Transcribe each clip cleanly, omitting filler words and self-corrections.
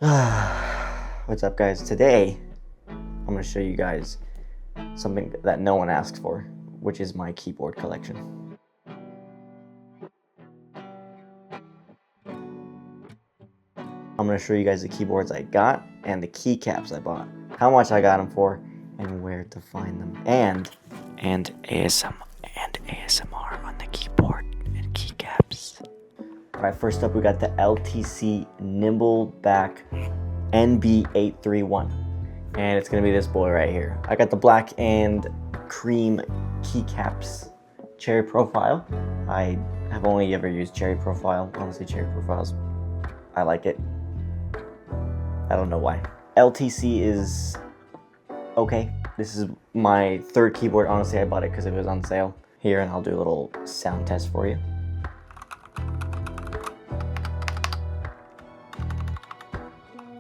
What's up, guys? Today I'm going to show you guys something that no one asked for, which is my keyboard collection. I'm going to show you guys the keyboards I got and the keycaps I bought, how much I got them for, and where to find them, and ASMR on the keyboard and keycaps. Alright, first up we got the LTC Nimbleback NB831, and it's gonna be this boy right here. I got the black and cream keycaps, cherry profile. I have only ever used cherry profile. Honestly, cherry profiles, I like it. I don't know why. LTC is okay. This is my third keyboard. Honestly, I bought it because it was on sale here, and I'll do a little sound test for you.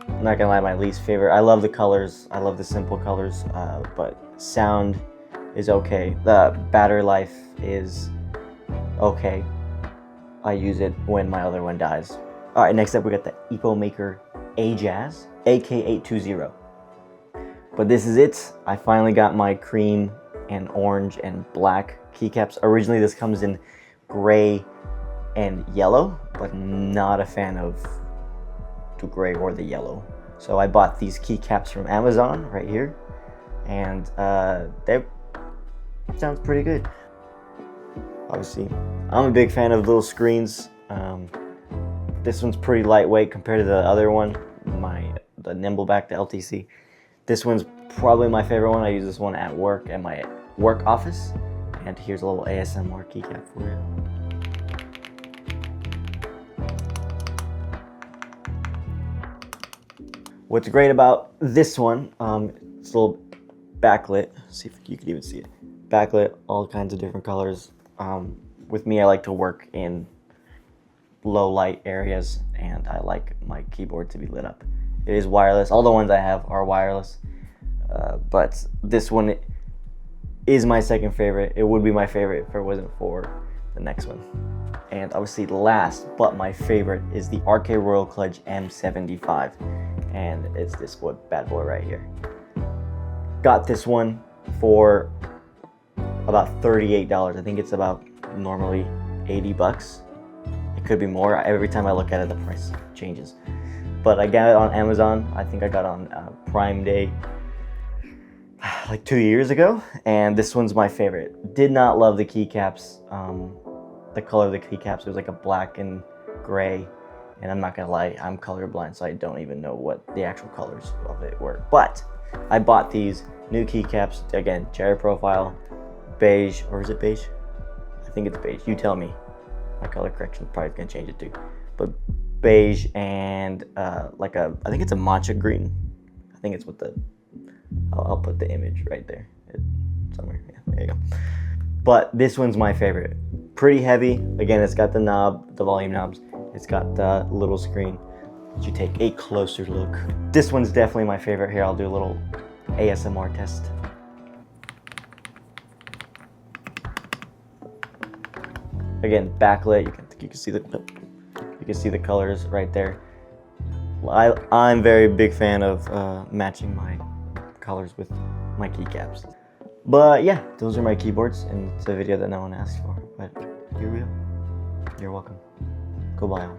I'm not gonna lie, my least favorite. I love the colors. I love the simple colors, but sound is okay. The battery life is okay. I use it when my other one dies. All right, next up we got the EpoMaker Ajazz AK820. But this is it. I finally got my cream and orange and black keycaps. Originally this comes in gray and yellow, but not a fan of the gray or the yellow. So I bought these keycaps from Amazon right here, and they sounds pretty good. Obviously, I'm a big fan of little screens. This one's pretty lightweight compared to the other one, the Nimbleback, the LTC. This one's probably my favorite one. I use this one at work, at my work office. And here's a little ASMR keycap for you. What's great about this one, it's a little backlit. See if you can even see it. Backlit, all kinds of different colors. With me, I like to work in low light areas, and I like my keyboard to be lit up. It is wireless. All the ones I have are wireless, but this one is my second favorite. It would be my favorite if it wasn't for the next one. And obviously last but my favorite is the RK Royal Kludge M75, and it's this bad boy right here. Got this one for about $38. I think it's about normally 80 bucks. It could be more. Every time I look at it, the price changes. But I got it on Amazon. I think I got it on Prime Day like 2 years ago, and this one's my favorite. Did not love the keycaps. The color of the keycaps, it was like a black and gray, and I'm not gonna lie, I'm colorblind, so I don't even know what the actual colors of it were. But I bought these new keycaps, again, cherry profile, beige, or is it beige? I think it's beige, you tell me. My color correction probably gonna change it too. But beige and I think it's a matcha green. I think it's what I'll put the image right there, somewhere, yeah, there you go. But this one's my favorite. Pretty heavy. Again, it's got the knob, the volume knobs. It's got the little screen. Let you take a closer look. This one's definitely my favorite. Here, I'll do a little ASMR test. Again, backlit. You can see the colors right there. I'm very big fan of matching my colors with my keycaps. But yeah, those are my keyboards, and it's a video that no one asked for, but here we go. You're welcome. Go buy them.